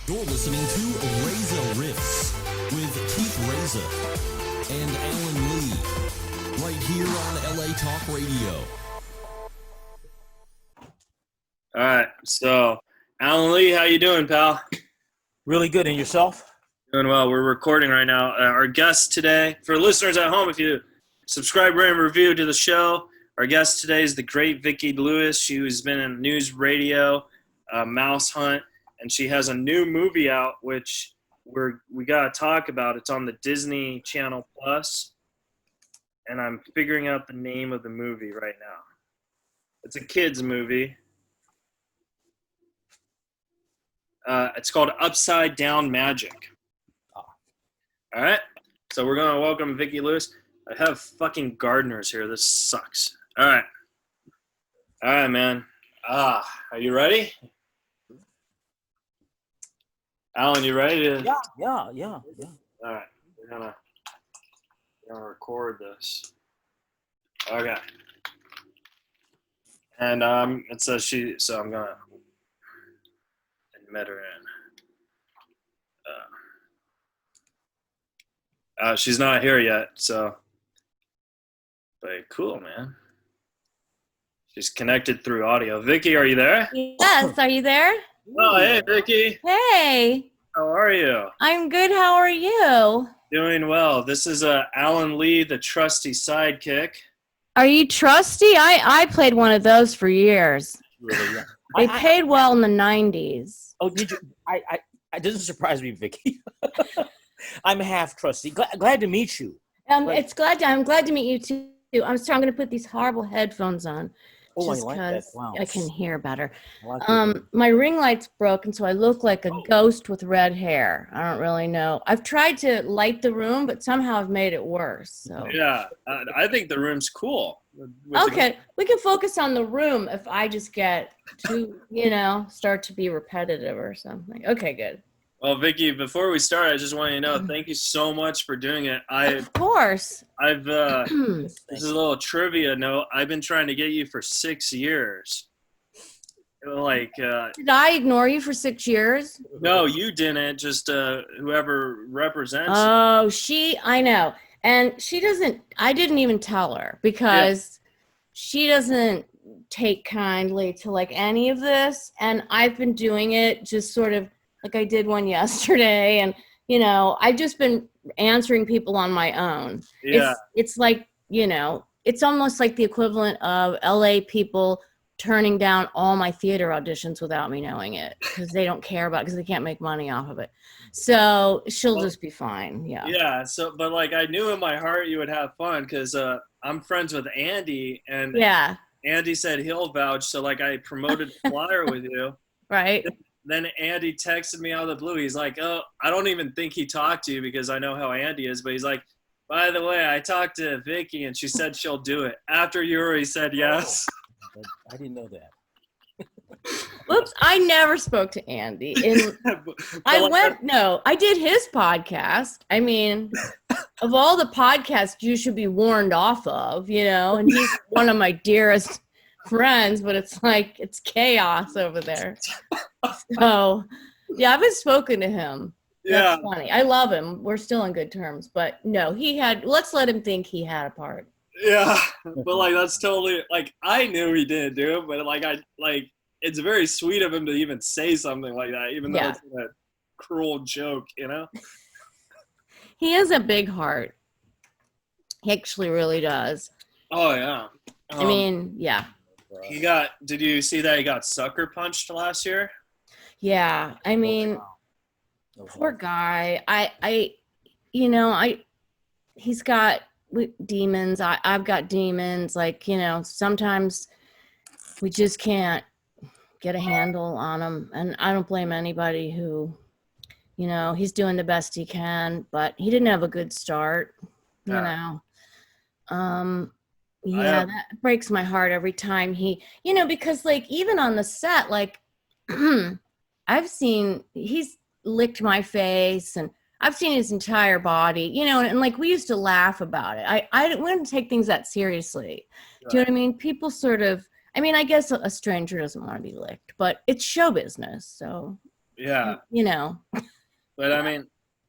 You're listening to Reza Riffs with Reza and Alan Lee, right here on LA Talk Radio. All right, so Alan Lee, how you doing, pal? Really good, and yourself? Doing well. We're recording right now. Our guest today, for listeners at home, if you subscribe, rate, and review to the show, our guest today is the great Vicki Lewis. She has been in news, radio, Mouse Hunt, and she has a new movie out, which we gotta talk about. It's on the Disney Channel Plus, and I'm figuring out the name of the movie right now. It's a kids movie. It's called Upside Down Magic. All right, so we're gonna welcome Vicki Lewis. I have fucking gardeners here. This sucks. All right, man. Are you ready? Alan, you ready to? Yeah. All right, we're gonna record this. Okay. And it says so I'm gonna admit her in. She's not here yet, so. But cool, man. She's connected through audio. Vicki, are you there? Yes, are you there? Oh, hey, Vicki. Hey. How are you? I'm good. How are you? Doing well. This is Alan Lee, the trusty sidekick. Are you trusty? I played one of those for years. Really, yeah. They paid well in the 90s. Oh, did you? It doesn't surprise me, Vicki. I'm half trusty. Glad to meet you. I'm glad to meet you too. I'm going to put these horrible headphones on. Oh, just I like that. Wow. I can hear better. Like my ring light's broken, so I look like a ghost with red hair. I don't really know. I've tried to light the room, but somehow I've made it worse. So yeah, I think the room's cool. Okay, we can focus on the room if I just get to, start to be repetitive or something. Okay, good. Well, Vicki, before we start, I just want you to know, thank you so much for doing it. Of course. This is a little trivia note. I've been trying to get you for 6 years. Did I ignore you for 6 years? No, you didn't. Just whoever represents. Oh, I know. And I didn't even tell her because she doesn't take kindly to any of this. And I've been doing it just sort of like I did one yesterday. And, I've just been answering people on my own. Yeah. It's like, it's almost like the equivalent of LA people turning down all my theater auditions without me knowing it because they don't care about it because they can't make money off of it. So she'll just be fine. Yeah. Yeah. So, but I knew in my heart you would have fun because I'm friends with Andy, and Andy said he'll vouch. So I promoted the flyer with you. Right. Then Andy texted me out of the blue. He's like, "Oh, I don't even think he talked to you because I know how Andy is." But he's like, "By the way, I talked to Vicki and she said she'll do it." After you already said yes. Oh, I didn't know that. Whoops, I never spoke to Andy. I did his podcast. I mean, of all the podcasts you should be warned off of, and he's one of my dearest friends, but it's chaos over there. So, yeah, I haven't spoken to him. That's funny. I love him. We're still on good terms, but no, let's let him think he had a part. Yeah, but that's totally I knew he didn't do it, but it's very sweet of him to even say something like that, even though it's a cruel joke, He has a big heart. He actually really does. Oh yeah. I mean, yeah. Did you see that he got sucker punched last year? Yeah, I mean, poor guy. He's got demons. I've got demons. Sometimes we just can't get a handle on him. And I don't blame anybody who, he's doing the best he can, but he didn't have a good start, That breaks my heart every time because even on the set, I've seen he's licked my face and I've seen his entire body, and we used to laugh about it. I wouldn't take things that seriously. Right. Do you know what I mean? People sort of, I guess a stranger doesn't want to be licked, but it's show business. So, Yeah. You know. But I mean,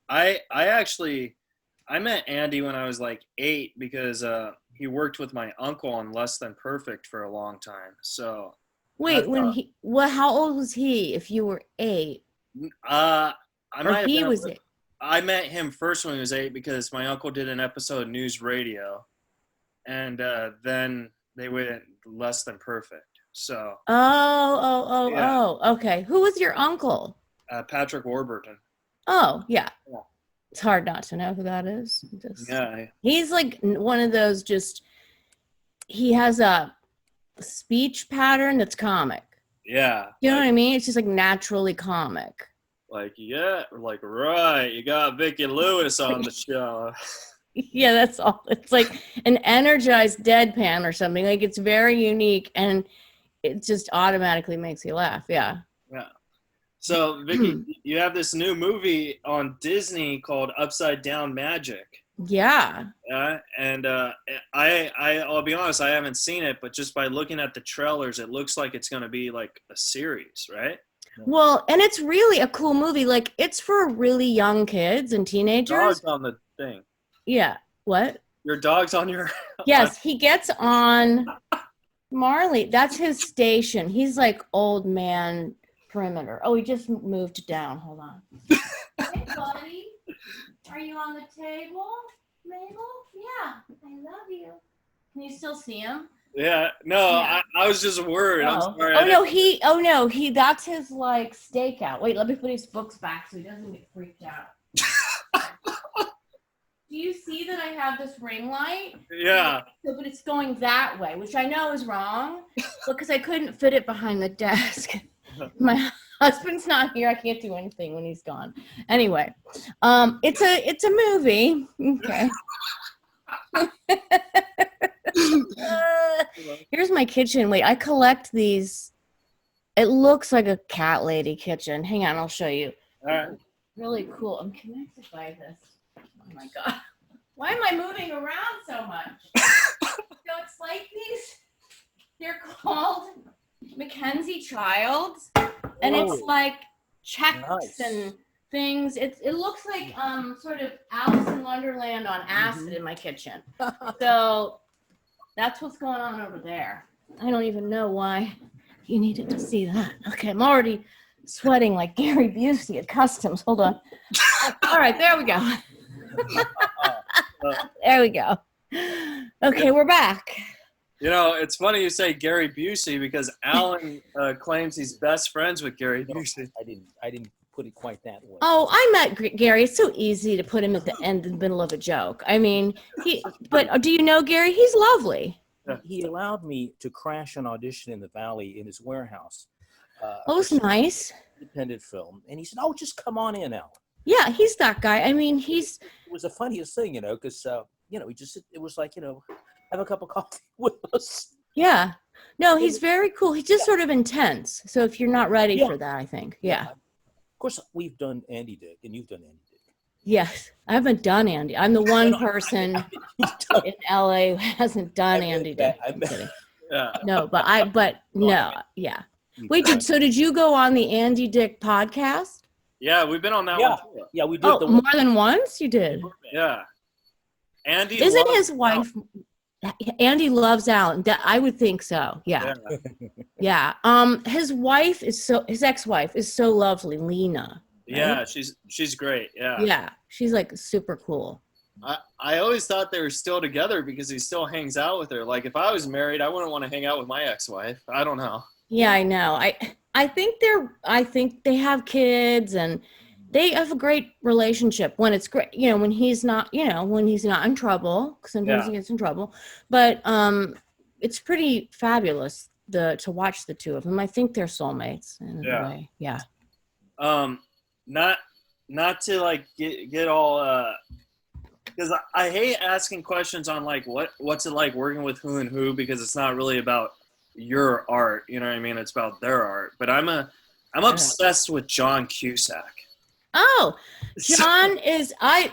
I met Andy when I was like 8 because he worked with my uncle on Less Than Perfect for a long time. So Wait, how old was he if you were 8? I Or might have he been, was 8? I met him first when he was 8 because my uncle did an episode of News Radio, and then they went Less Than Perfect. So Okay. Who was your uncle? Patrick Warburton. Oh, yeah. Yeah. It's hard not to know who that is. Yeah. He's like one of those he has a speech pattern that's comic. Yeah. You know what I mean? It's just like naturally comic. Like, yeah, like, right, you got Vicki Lewis on the show. Yeah, that's all. It's like an energized deadpan or something. Like, it's very unique, and it just automatically makes you laugh. Yeah. Yeah. So, Vicki, you have this new movie on Disney called Upside Down Magic. Yeah. And I'll be honest, I haven't seen it, but just by looking at the trailers, it looks like it's going to be like a series, right? Well, and it's really a cool movie. Like, it's for really young kids and teenagers. Dog's on the thing. Yeah. What? Your dog's on your... Yes, he gets on Marley. That's his station. He's like old man perimeter. Oh, he just moved down. Hold on. Hey, buddy. Are you on the table, Mabel? Yeah, I love you. Can you still see him? Yeah, no, yeah. I was just worried. I'm sorry. He that's his like stakeout. Wait, let me put his books back so he doesn't get freaked out. Do you see that I have this ring light? Yeah. But it's going that way, which I know is wrong because I couldn't fit it behind the desk. My husband's not here. I can't do anything when he's gone. Anyway, it's a movie. Okay. Here's my kitchen. Wait, I collect these. It looks like a cat lady kitchen. Hang on, I'll show you. All right. Really cool. I'm connected by this. Oh my god. Why am I moving around so much? So it's like they're called Mackenzie Childs, and it's like checks and things. It looks like sort of Alice in Wonderland on acid in my kitchen. So that's what's going on over there. I don't even know why you needed to see that. Okay, I'm already sweating like Gary Busey at Customs. Hold on. All right, there we go. There we go. Okay, we're back. You know, it's funny you say Gary Busey because Alan claims he's best friends with Gary Busey. I didn't put it quite that way. Oh, I met Gary. It's so easy to put him at the end in the middle of a joke. I mean, but do you know Gary? He's lovely. He allowed me to crash an audition in the Valley in his warehouse. It's nice. Independent film. And he said, oh, just come on in, Alan. Yeah, he's that guy. I mean, It was the funniest thing, because, it was like, have a cup of coffee with us. Yeah. No, he's very cool. He's just sort of intense. So if you're not ready for that, I think. Yeah. Of course, we've done Andy Dick, and you've done Andy Dick. Yes. I haven't done Andy. I'm the one person in LA who hasn't done Andy Dick. I'm kidding. Yeah. No, no. Yeah. Wait, did you go on the Andy Dick podcast? Yeah, we've been on that one too. Yeah, we did. Oh, more than once? You did? Yeah. Andy isn't his wife Andy loves Alan. I would think so. Yeah. Yeah. His ex-wife is so lovely, Lena. Right? Yeah, she's great. Yeah. Yeah. She's like super cool. I always thought they were still together because he still hangs out with her. Like if I was married, I wouldn't want to hang out with my ex-wife. I don't know. Yeah, I know. I think they have kids and they have a great relationship when it's great, when he's not in trouble, because sometimes he gets in trouble, but it's pretty fabulous to watch the two of them. I think they're soulmates in a way. Yeah. Not to like get all, because I hate asking questions on like what's it like working with who and who, because it's not really about your art, you know what I mean? It's about their art. But I'm obsessed with John Cusack. Oh, John is I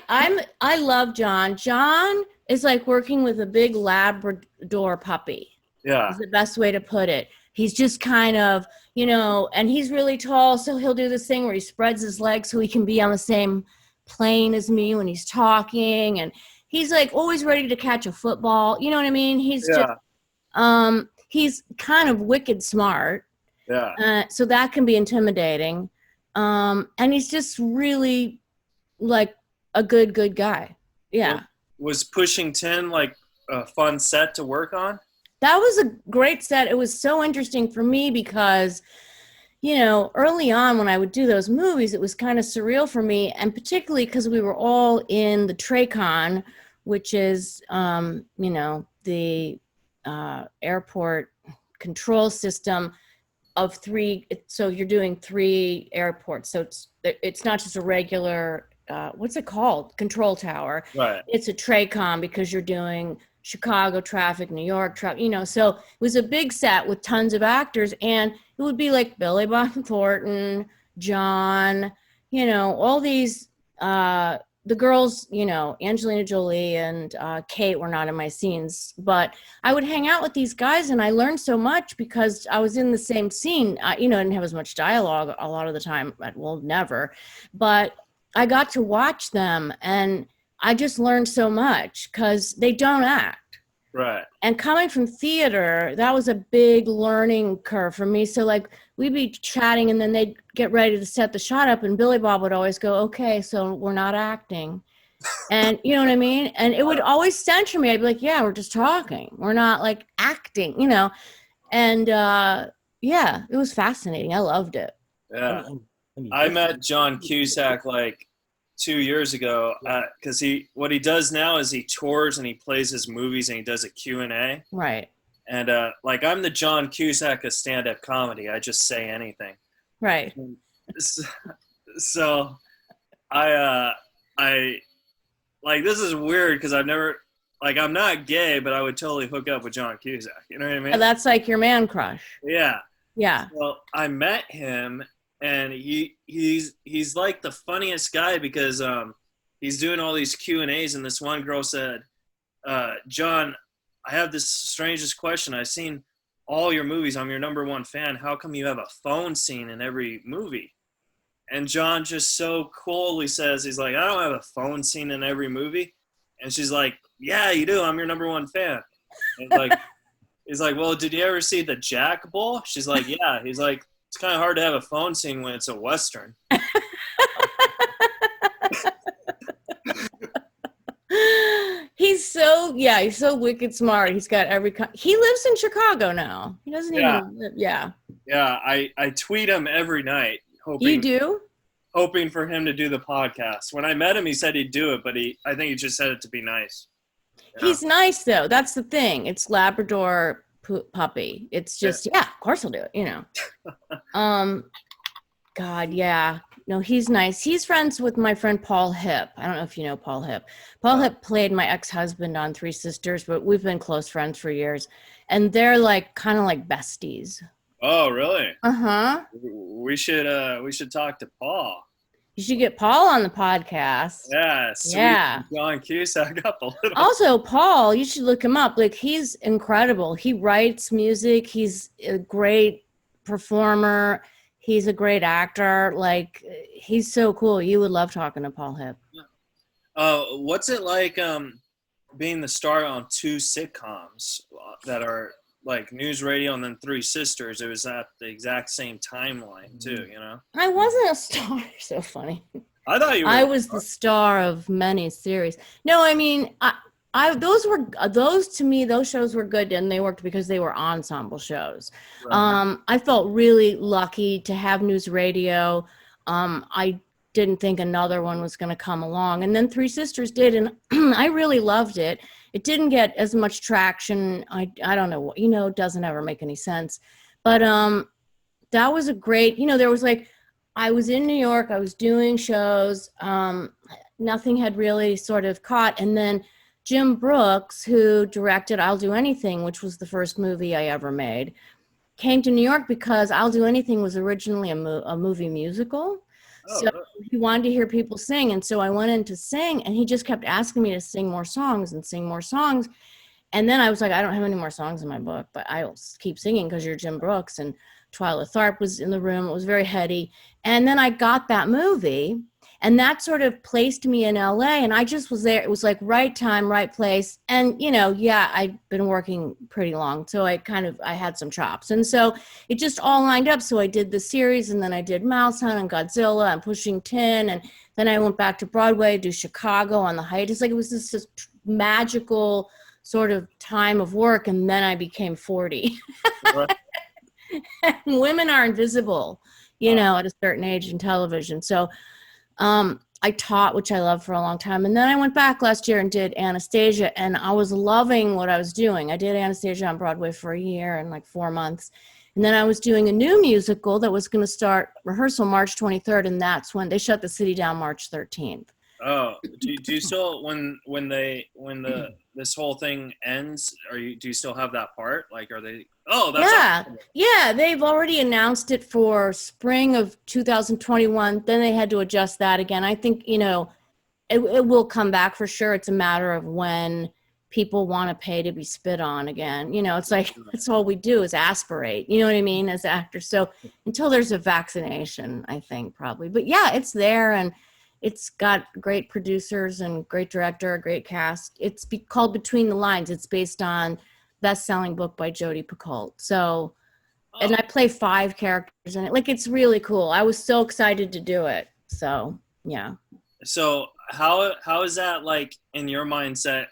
love John. John is like working with a big Labrador puppy. Yeah. Is the best way to put it. He's just kind of, you know, and he's really tall, so he'll do this thing where he spreads his legs so he can be on the same plane as me when he's talking, and he's like always ready to catch a football. You know what I mean? He's just he's kind of wicked smart. Yeah. So that can be intimidating. And he's just really like a good guy. Yeah. Was Pushing 10 like a fun set to work on? That was a great set. It was so interesting for me because, you know, early on when I would do those movies, it was kind of surreal for me. And particularly because we were all in the Tracon, which is, you know, the airport control system of 3. So you're doing 3 airports. So it's not just a regular, what's it called? Control tower. Right. It's a Tracon because you're doing Chicago traffic, New York traffic, you know. So it was a big set with tons of actors, and it would be like Billy Bob Thornton, John, you know, all these, the girls, you know, Angelina Jolie and Kate were not in my scenes, but I would hang out with these guys and I learned so much because I was in the same scene. You know, I didn't have as much dialogue a lot of the time, well, never, but I got to watch them and I just learned so much because they don't act. Right. And coming from theater, that was a big learning curve for me. So like we'd be chatting and then they'd get ready to set the shot up and Billy Bob would always go, okay, so we're not acting. And you know what I mean? And it would always censure me. I'd be like, yeah, we're just talking. We're not like acting, you know? And yeah, it was fascinating. I loved it. Yeah. I met John Cusack like 2 years ago because what he does now is he tours and he plays his movies and he does a Q&A. Right. And like I'm the John Cusack of stand-up comedy. I just say anything. Right. So I like, this is weird because I've never, like, I'm not gay, but I would totally hook up with John Cusack. You know what I mean? That's like your man crush. Yeah. Yeah. Well, I met him and he's like the funniest guy because he's doing all these Q&As and this one girl said, John, I have this strangest question. I've seen all your movies. I'm your #1 fan. How come you have a phone scene in every movie? And John just so coolly says, he's like, I don't have a phone scene in every movie. And she's like, yeah, you do. I'm your #1 fan. And he's like, well, did you ever see the Jack Bull? She's like, yeah. He's like, it's kind of hard to have a phone scene when it's a Western. He's so wicked smart. He's got he lives in Chicago now. He doesn't even live. Yeah. Yeah. I tweet him every night. You do? Hoping for him to do the podcast. When I met him, he said he'd do it, but I think he just said it to be nice. Yeah. He's nice though. That's the thing. It's Labrador puppy. It's just, yeah, of course he'll do it, you know. God, yeah. No, he's nice. He's friends with my friend Paul Hipp. I don't know if you know Paul Hipp. Paul Hipp played my ex-husband on Three Sisters, but we've been close friends for years. And they're like kind of like besties. Oh, really? Uh-huh. We should talk to Paul. You should get Paul on the podcast. Yeah. Yeah. John Cusack up a little. Also, Paul, you should look him up. Like, he's incredible. He writes music. He's a great performer. He's a great actor. Like, he's so cool. You would love talking to Paul Hipp. What's it like being the star on 2 sitcoms that are like News Radio and then Three Sisters? It was at the exact same timeline too, you know? I wasn't a star. So funny. I thought you were. I was the star of many series. No, I mean, those to me, those shows were good and they worked because they were ensemble shows. Right. I felt really lucky to have News Radio. I didn't think another one was going to come along. And then Three Sisters did, and I really loved it. It didn't get as much traction. I don't know, you know, it doesn't ever make any sense. But that was a great, you know, there was like, I was in New York, I was doing shows. Nothing had really sort of caught. And then Jim Brooks, who directed I'll Do Anything, which was the first movie I ever made, came to New York because I'll Do Anything was originally a movie musical. So he wanted to hear people sing. And so I went in to sing and he just kept asking me to sing more songs and sing more songs. And then I was like, I don't have any more songs in my book, but I'll keep singing because you're Jim Brooks. And Twyla Tharp was in the room. It was very heady. And then I got that movie, and that sort of placed me in LA, and I just was there. It was like right time, right place. And, I'd been working pretty long, so I had some chops. And so it just all lined up. So I did the series, and then I did Mouse Hunt and Godzilla and Pushing Tin, and then I went back to Broadway, do Chicago on the Hiatus. Like, it was this magical sort of time of work, and then I became 40. Right. Women are invisible, at a certain age in television. So I taught, which I loved for a long time. And then I went back last year and did Anastasia, and I was loving what I was doing. I did Anastasia on Broadway for a year and like 4 months. And then I was doing a new musical that was going to start rehearsal March 23rd. And that's when they shut the city down March 13th. Oh, do you still, this whole thing ends, do you still have that part? Like, are they, that's awesome. Yeah, they've already announced it for spring of 2021. Then they had to adjust that again. I think, it will come back for sure. It's a matter of when people want to pay to be spit on again. It's like, that's all we do is aspirate, you know what I mean, as actors. So until there's a vaccination, I think probably, but yeah, it's there, and it's got great producers and great director, a great cast. It's called Between the Lines. It's based on best-selling book by Jodi Picoult. So, and I play 5 characters in it. Like, it's really cool. I was so excited to do it. So, yeah. So how is that, like, in your mindset,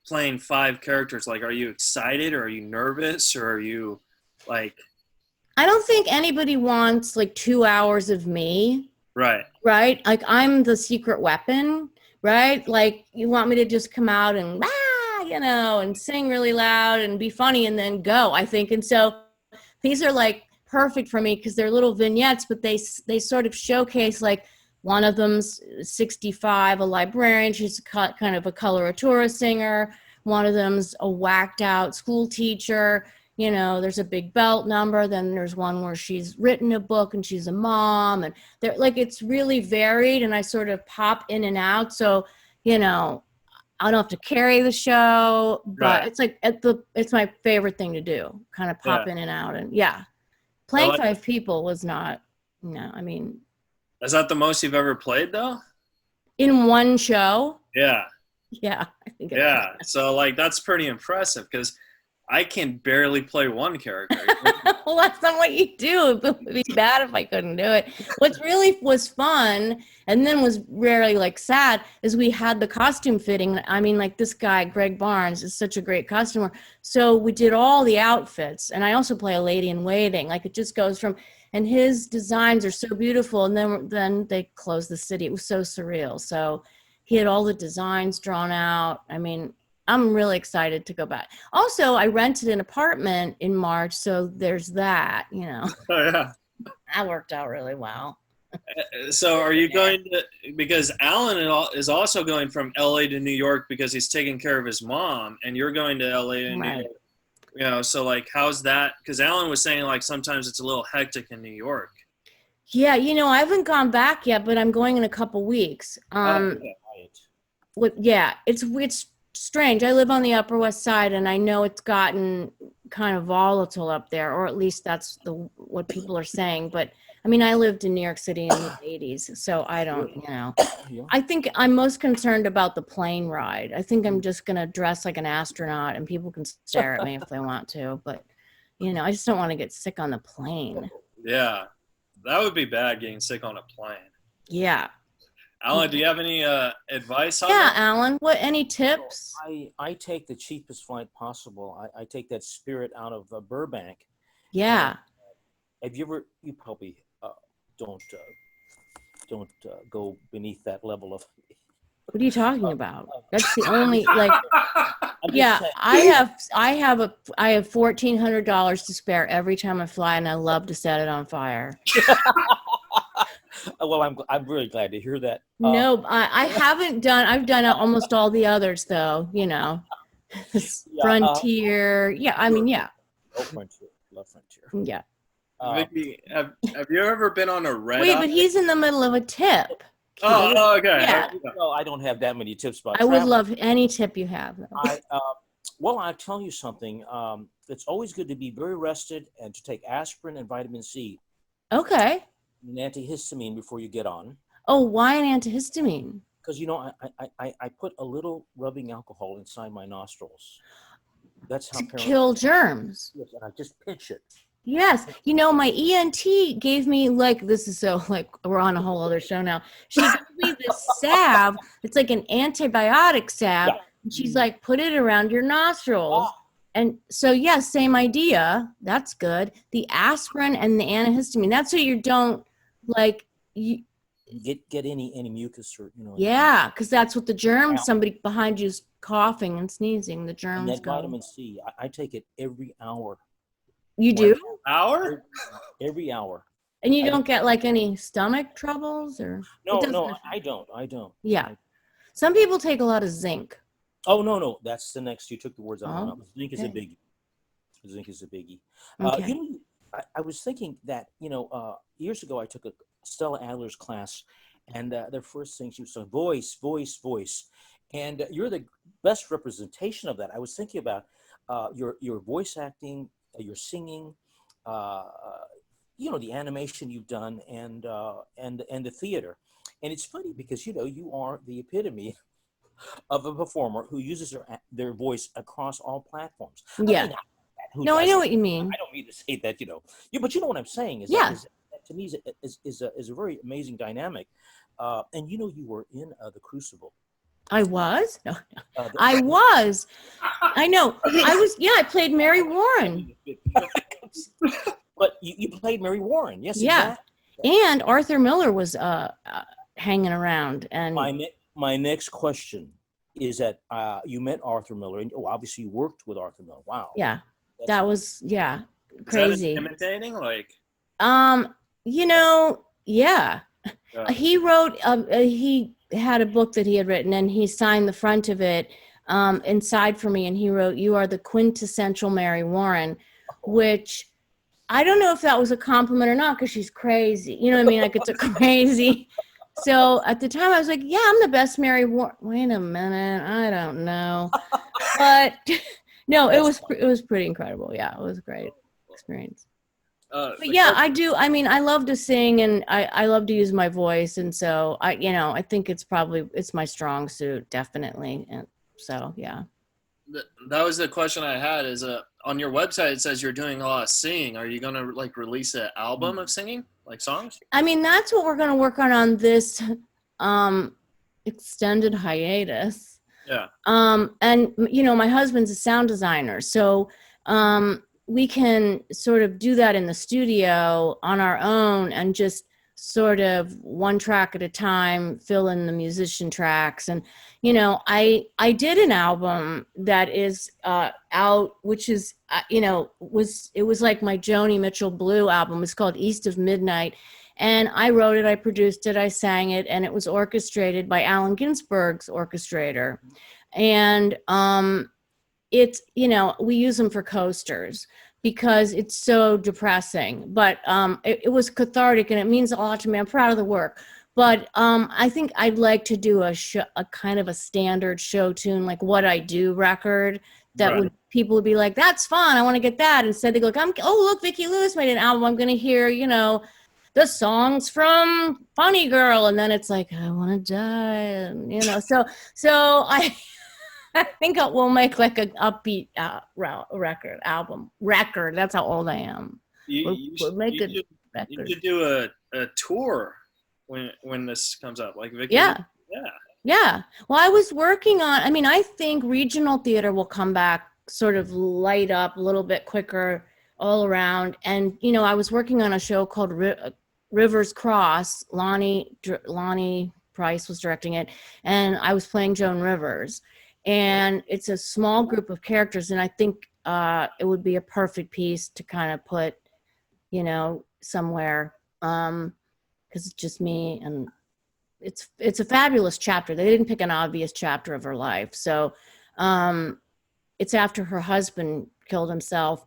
playing 5 characters? Like, are you excited, or are you nervous, or are you like? I don't think anybody wants like 2 hours of me. Right. Like, I'm the secret weapon, right? Like, you want me to just come out and, and sing really loud and be funny and then go, I think. And so these are like perfect for me because they're little vignettes, but they sort of showcase, like, one of them's 65, a librarian. She's kind of a coloratura singer. One of them's a whacked out school teacher. There's a big belt number. Then there's one where she's written a book and she's a mom, and they're like, it's really varied, and I sort of pop in and out. So, I don't have to carry the show, but It's like it's my favorite thing to do, kind of pop in and out. And playing 5 people was not, I mean. Is that the most you've ever played though? In one show? Yeah. Yeah. I think So like, that's pretty impressive because I can barely play one character. Well, that's not what you do. It would be bad if I couldn't do it. What's really was fun, and then was rarely like sad, is we had the costume fitting. I mean, like, this guy, Greg Barnes, is such a great costumer. So we did all the outfits, and I also play a lady in waiting. Like, it just goes from, and his designs are so beautiful. And then they closed the city. It was so surreal. So he had all the designs drawn out. I mean, I'm really excited to go back. Also, I rented an apartment in March, so there's that, Oh, yeah. That worked out really well. So are you going to, because Alan is also going from LA to New York because he's taking care of his mom, and you're going to LA and New York. So like, how's that? Because Alan was saying, like, sometimes it's a little hectic in New York. Yeah, I haven't gone back yet, but I'm going in a couple weeks. It's strange. I live on the Upper West Side, and I know it's gotten kind of volatile up there, or at least that's what people are saying. But I mean, I lived in New York City in the 80s, so I don't, I think I'm most concerned about the plane ride. I think I'm just going to dress like an astronaut, and people can stare at me if they want to. But, I just don't want to get sick on the plane. Yeah, that would be bad, getting sick on a plane. Yeah. Alan, do you have any advice on that? Alan, any tips? I take the cheapest flight possible. I take that Spirit out of Burbank. Yeah. Have you ever? You probably don't go beneath that level of. What are you talking about? That's the only like. Yeah, I have $1,400 to spare every time I fly, and I love to set it on fire. Well, I'm really glad to hear that. No, I haven't done. I've done almost all the others, though. Frontier. Oh, Frontier. Love Frontier. Yeah. Vicki, have you ever been on a red? Wait, but he's in the middle of a tip. Oh, okay. Yeah. Well, I don't have that many tips about. I would love any tip you have. Well, I'll tell you something. It's always good to be very rested and to take aspirin and vitamin C, Okay. an antihistamine before you get on. Oh, why an antihistamine? Because, I put a little rubbing alcohol inside my nostrils. That's how To paranoid. kill germs. Yes, and I just pinch it. Yes. My ENT gave me this is so we're on a whole other show now. She gave me this salve. It's like an antibiotic salve. Yeah. And she's like, put it around your nostrils. Ah. And so, yeah, same idea. That's good. The aspirin and the antihistamine. That's so you don't you. Get any mucus or Yeah, because that's what the germs. Somebody behind you's coughing and sneezing. The And germs that go. vitamin C, I take it every hour. You do, Hour? Every hour. and you don't get any stomach troubles or. No, It doesn't no, affect- I don't. Yeah. Some people take a lot of zinc. Oh, no, that's the next. You took the words out of my Oh, mouth. Zinc is a okay. biggie. Zinc is a biggie. Okay. I was thinking that years ago I took a Stella Adler's class, and their first thing she was saying, voice, voice, voice, and you're the best representation of that. I was thinking about your voice acting, your singing, the animation you've done, and the theater. And it's funny because you are the epitome of a performer who uses their voice across all platforms. Yeah. I mean, who No, I know doesn't? what you mean. I don't mean to say that, but you know what I'm saying is Yeah. that to me is a very amazing dynamic. And you were in the Crucible. I was. No, Uh, the- I was. I know. I was. Yeah, I played Mary Warren. But you played Mary Warren, yes. Yeah. Exactly. And Arthur Miller was hanging around. And My next question is that you met Arthur Miller, and obviously you worked with Arthur Miller. Wow. yeah, That's- that was crazy. Is that intimidating? Yeah. Uh, He wrote. He had a book that he had written, and he signed the front of it inside for me. And he wrote, "You are the quintessential Mary Warren," which I don't know if that was a compliment or not, because she's crazy. You know what I mean? It's a crazy. So at the time, I was like, "Yeah, I'm the best Mary Warren." Wait a minute, I don't know, but no, it was pretty incredible. Yeah, it was a great experience. But yeah, I do. I mean, I love to sing, and I love to use my voice, and so I think it's my strong suit, definitely. And so yeah. That was the question I had. Is on your website it says you're doing a lot of singing. Are you gonna release an album of singing, songs? I mean, that's what we're going to work on this extended hiatus. Yeah. And my husband's a sound designer, so we can sort of do that in the studio on our own and just sort of one track at a time, fill in the musician tracks. And I did an album that is out, which is it was like my Joni Mitchell Blue album. It's called East of Midnight, and I wrote it, I produced it, I sang it, and it was orchestrated by Allen Ginsberg's orchestrator. And it's we use them for coasters because it's so depressing, but it was cathartic, and it means a lot to me. I'm proud of the work. But I think I'd like to do a kind of a standard show tune, like What I Do record, that Right. people would be like, that's fun, I want to get that. Instead they go, look, Vicki Lewis made an album, I'm going to hear, the songs from Funny Girl. And then it's like, I want to die. And, so I think we'll make like an upbeat record. That's how old I am. We'll make a record. You should do a tour when this comes up, like Vicki. Yeah. Yeah. Well, I was working on, I think regional theater will come back, sort of light up a little bit quicker all around. And, I was working on a show called Rivers Cross. Lonnie Price was directing it, and I was playing Joan Rivers. And it's a small group of characters, and I think it would be a perfect piece to kind of put, somewhere, because it's just me, and it's a fabulous chapter. They didn't pick an obvious chapter of her life. So it's after her husband killed himself,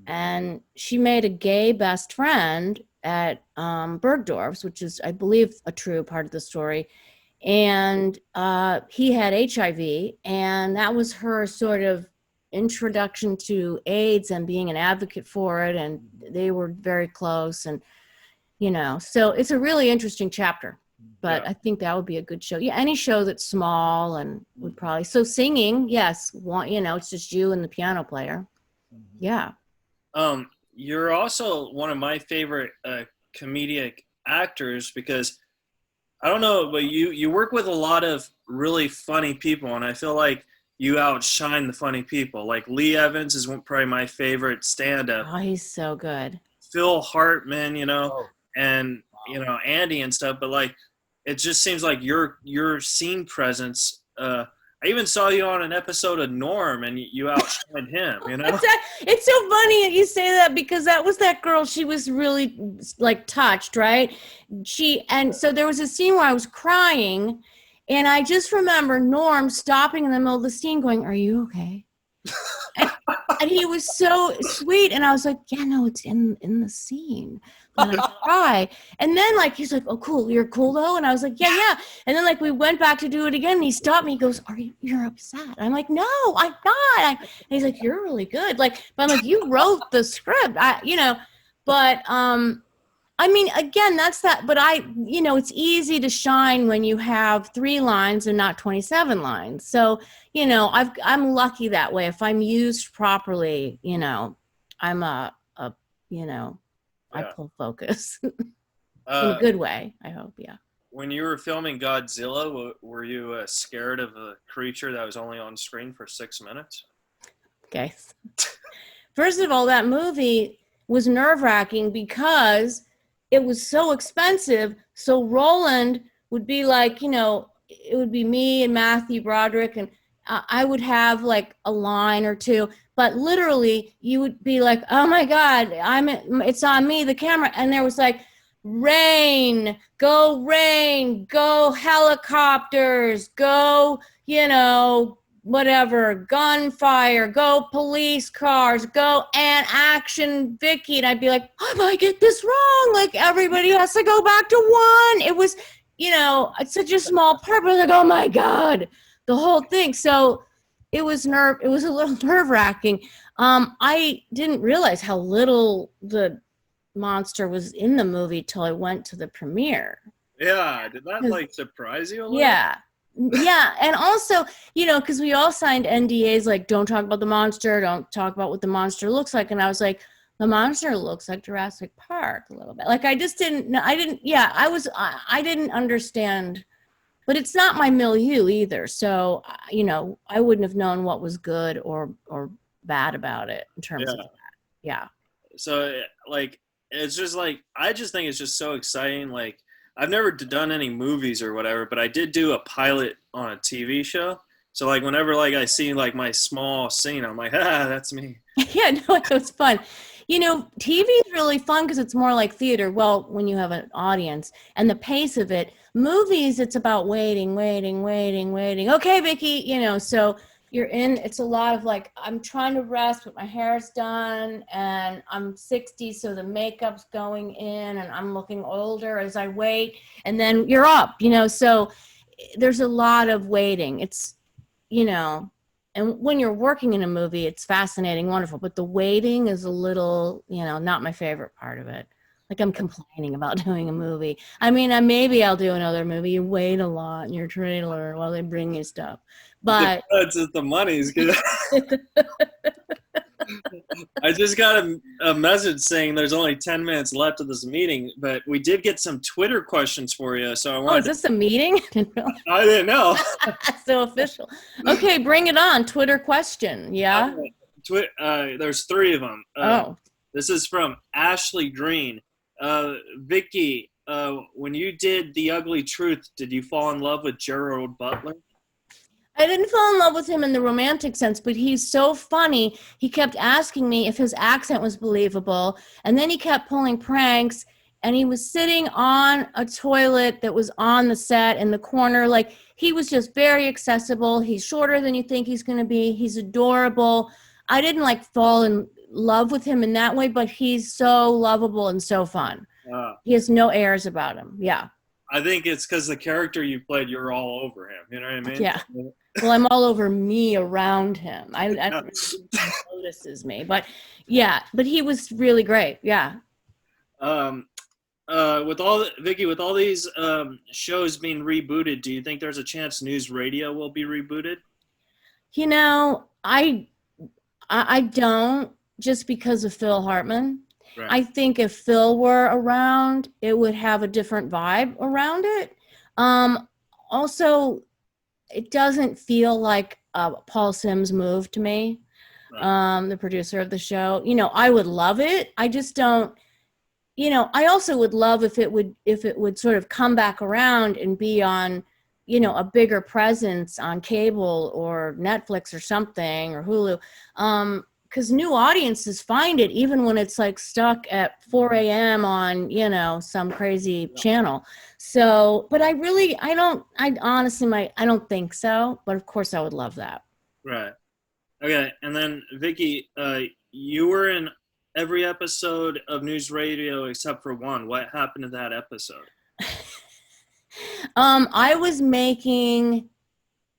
and she made a gay best friend at Bergdorf's, which is, I believe, a true part of the story. And he had HIV, and that was her sort of introduction to AIDS and being an advocate for it, and they were very close, and so it's a really interesting chapter. But I think that would be a good show. Yeah, any show that's small and would probably. So singing, yes, it's just you and the piano player. Yeah. You're also one of my favorite comedic actors because I don't know, but you work with a lot of really funny people, and I feel like you outshine the funny people. Like Lee Evans is probably my favorite stand-up. Oh, he's so good. Phil Hartman, and Andy and stuff. But like, it just seems like your scene presence. I even saw you on an episode of Norm, and you outshined him. It's so funny that you say that because that was that girl. She was really like touched, right? And so there was a scene where I was crying, and I just remember Norm stopping in the middle of the scene, going, "Are you okay?" and he was so sweet, and I was like, "Yeah, no, it's in the scene." And I cry, and then like he's like, "Oh, cool, you're cool though," and I was like, "Yeah." And then like we went back to do it again, and he stopped me. He goes, "You're upset?" I'm like, "No, I'm not." And he's like, "You're really good." But I'm like, "You wrote the script, But I mean, again, that's that. But it's easy to shine when you have 3 lines and not 27 lines. So I'm lucky that way. If I'm used properly, I'm I pull focus in a good way, I hope. Yeah. When you were filming Godzilla, were you scared of a creature that was only on screen for 6 minutes? Okay. First of all, that movie was nerve-wracking because it was so expensive. So Roland would be like, it would be me and Matthew Broderick, and I would have like a line or two, but literally you would be like, "Oh my God, it's on me, the camera." And there was like, rain, go helicopters, go, whatever, gunfire, go police cars, go and action Vicki. And I'd be like, "I might get this wrong. Like everybody has to go back to 1." It was, it's such a small part, but I was like, "Oh my God." The whole thing. So it was a little nerve-wracking. I didn't realize how little the monster was in the movie till I went to the premiere. Yeah, did that surprise you a little? Yeah. Yeah, and also, because we all signed NDAs, like, don't talk about the monster, don't talk about what the monster looks like. And I was like, the monster looks like Jurassic Park a little bit. Like, I didn't understand. But it's not my milieu either. So, I wouldn't have known what was good or bad about it in terms of that. Yeah. So, it's just I just think it's just so exciting. Like, I've never done any movies or whatever, but I did do a pilot on a TV show. So, whenever, I see, my small scene, I'm like, that's me. Yeah, no, it was fun. TV is really fun because it's more like theater. Well, when you have an audience and the pace of it. Movies, it's about waiting. Okay, Vicki, so you're in. It's a lot of I'm trying to rest, but my hair's done, and I'm 60, so the makeup's going in, and I'm looking older as I wait, and then you're up, So there's a lot of waiting. It's, and when you're working in a movie, it's fascinating, wonderful, but the waiting is a little, not my favorite part of it. I'm complaining about doing a movie. I mean, maybe I'll do another movie. You wait a lot in your trailer while they bring you stuff. But that's just the money's good. I just got a message saying there's only 10 minutes left of this meeting, but we did get some Twitter questions for you. So I wanted. Oh, is this a meeting? I didn't know. So official. Okay, bring it on. Twitter question. Yeah. There's 3 of them. This is from Ashley Green. Vicki, when you did The Ugly Truth, did you fall in love with Gerald Butler? I didn't fall in love with him in the romantic sense, but he's so funny. He kept asking me if his accent was believable, and then he kept pulling pranks, and he was sitting on a toilet that was on the set in the corner. He was just very accessible. He's shorter than you think he's going to be. He's adorable. I didn't fall in love with him in that way, but he's so lovable and so fun. He has no airs about him. Yeah. I think it's because the character you played, you're all over him. You know what I mean? Yeah. Well, I'm all over me around him. I don't really think he notices me, but yeah, but he was really great. Yeah. Vicky, with all these shows being rebooted, do you think there's a chance News Radio will be rebooted? You know, I don't, just because of Phil Hartman. Right. I think if Phil were around, it would have a different vibe around it. Also, it doesn't feel like a Paul Sims move to me, Right. the producer of the show. You know, I would love it. I just don't. You know, I also would love if it would sort of come back around and be on, you know, a bigger presence on cable or Netflix or something, or Hulu. Because new audiences find it even when it's like stuck at 4 a.m. on, you know, some crazy channel. So, but I honestly, I don't think so. But of course, I would love that. Right. Okay. And then Vicky, you were in every episode of News Radio except for one. What happened to that episode? I was making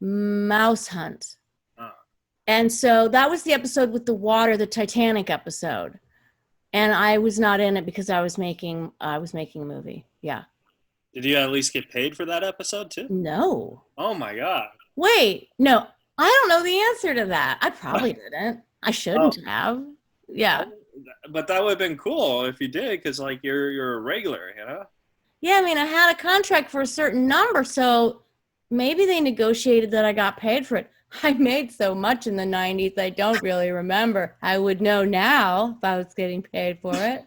Mouse Hunt. And so that was the episode with the water, the Titanic episode. And I was not in it because I was making a movie. Yeah. Did you at least get paid for that episode too? No. Oh my God. Wait, no. I don't know the answer to that. I probably didn't. I shouldn't have. Yeah. But that would have been cool if you did, because like you're a regular, you know? Yeah, I mean, I had a contract for a certain number, so maybe they negotiated that I got paid for it. I made so much in the 90s, I don't really remember. I would know now if I was getting paid for it.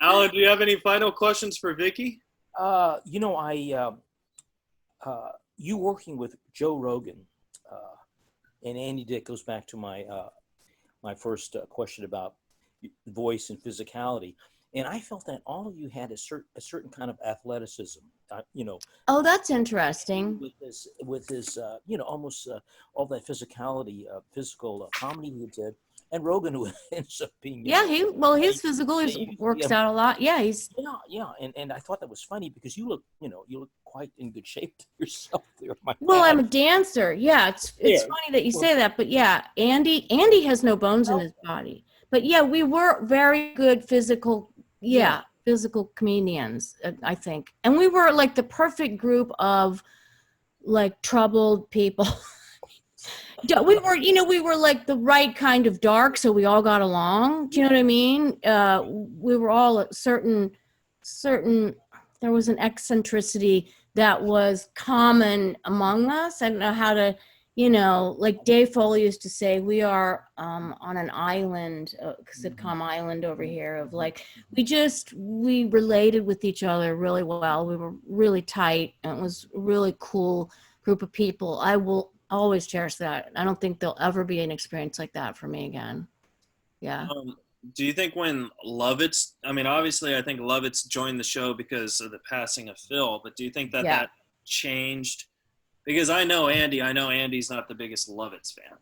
Alan, do you have any final questions for Vicky? You know, you working with Joe Rogan and Andy Dick goes back to my my first question about voice and physicality. And I felt that all of you had a certain kind of athleticism, you know. Oh, that's interesting. With his you know, almost all that physicality, physical comedy he did, and Rogan, who ends up being his physical works out a lot. Yeah, and I thought that was funny because you look quite in good shape yourself there. I'm a dancer. Yeah, it's funny that you say that, but yeah, Andy has no bones in his body. But yeah, we were very good physical comedians, I think. And we were like the perfect group of like troubled people. we were like the right kind of dark, so we all got along. Do you know what I mean? We were all a certain, there was an eccentricity that was common among us. I don't know how to, you know, like Dave Foley used to say, we are on an island, sitcom island over here of like, we related with each other really well. We were really tight, and it was a really cool group of people. I will always cherish that. I don't think there'll ever be an experience like that for me again. Yeah. Do you think when Lovitz, I mean, obviously I think Lovitz joined the show because of the passing of Phil, but do you think that changed? Because I know Andy's not the biggest Lovitz fan.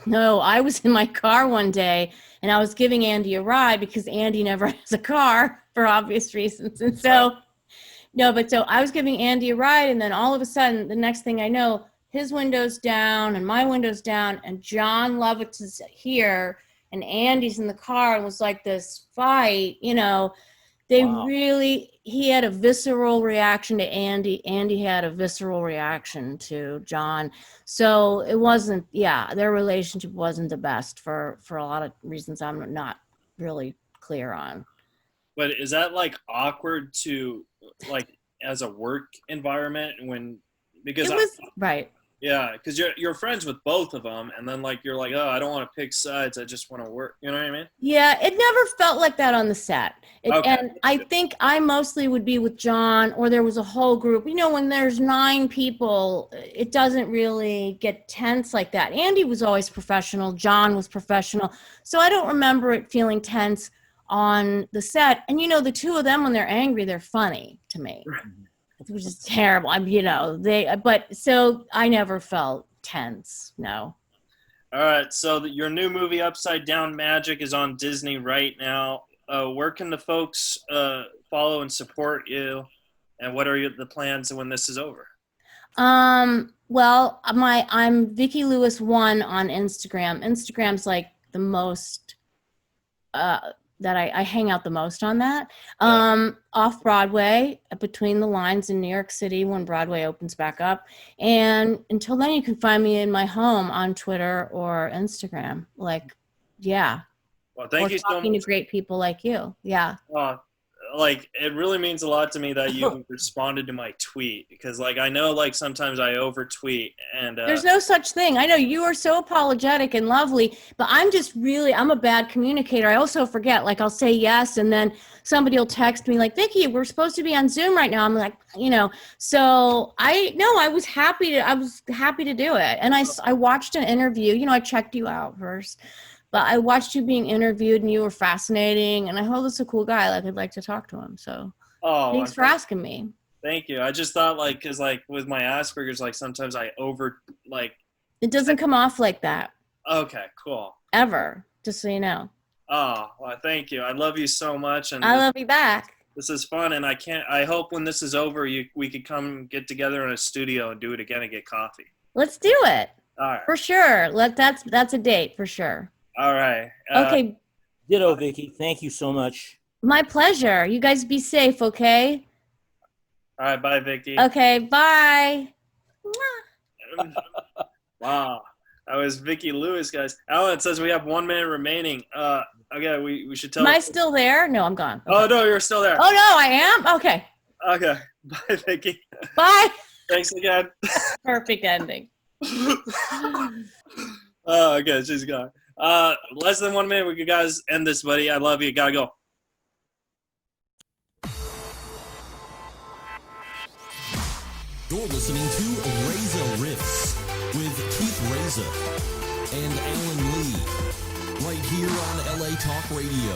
No, I was in my car one day and I was giving Andy a ride because Andy never has a car for obvious reasons. And so, so I was giving Andy a ride, and then all of a sudden, the next thing I know, his window's down and my window's down, and John Lovitz is here and Andy's in the car, and it was like this fight, you know. He had a visceral reaction to Andy. Andy had a visceral reaction to John. So it wasn't, their relationship wasn't the best for a lot of reasons I'm not really clear on. But is that like awkward to like as a work environment because right. Yeah, because you're friends with both of them, and then like you're like, oh, I don't want to pick sides. I just want to work. You know what I mean? Yeah, it never felt like that on the set. And I think I mostly would be with John, or there was a whole group. You know, when there's 9 people, it doesn't really get tense like that. Andy was always professional. John was professional. So I don't remember it feeling tense on the set. And, you know, the two of them, when they're angry, they're funny to me. Which is terrible. So I never felt tense. No. All right. So your new movie, Upside Down Magic, is on Disney right now. Where can the folks follow and support you? And what are the plans when this is over? Well, I'm Vicki Lewis 1 on Instagram. Instagram's like the most that I hang out the most on that. Off Broadway, Between the Lines in New York City when Broadway opens back up. And until then, you can find me in my home on Twitter or Instagram. Like, yeah. Well, thank you so much. Talking to great people like you. Yeah. Like, it really means a lot to me that you responded to my tweet, because like I know like sometimes I over tweet, and there's no such thing. I know you are so apologetic and lovely, but I'm a bad communicator. I also forget, like I'll say yes and then somebody will text me like, Vicki, we're supposed to be on Zoom right now. I'm like, so I was happy to do it. And I watched an interview, I checked you out first. But I watched you being interviewed, and you were fascinating. And I hope this is a cool guy. Like, I'd like to talk to him. So, thanks for asking me. Thank you. I just thought, like, because like with my Asperger's, like sometimes I It doesn't come off like that. Okay, cool. Ever, just so you know. Oh, well, thank you. I love you so much, and I love you back. This is fun, and I hope when this is over, we could come get together in a studio and do it again and get coffee. Let's do it. All right. For sure. That's a date for sure. All right. Okay. Ditto, Vicki. Thank you so much. My pleasure. You guys be safe, okay? All right. Bye, Vicki. Okay. Bye. Wow. That was Vicki Lewis, guys. Alan says we have 1 minute remaining. Okay, we should tell. Am I still there? No, I'm gone. Okay. Oh, no, you're still there. Oh, no, I am? Okay. Okay. Bye, Vicki. Bye. Thanks again. Perfect ending. Oh, okay. She's gone. Less than 1 minute. We could guys end this, buddy. I love you. Gotta go. You're listening to Reza Riffs with Keith Reza and Alan Lee, right here on LA Talk Radio.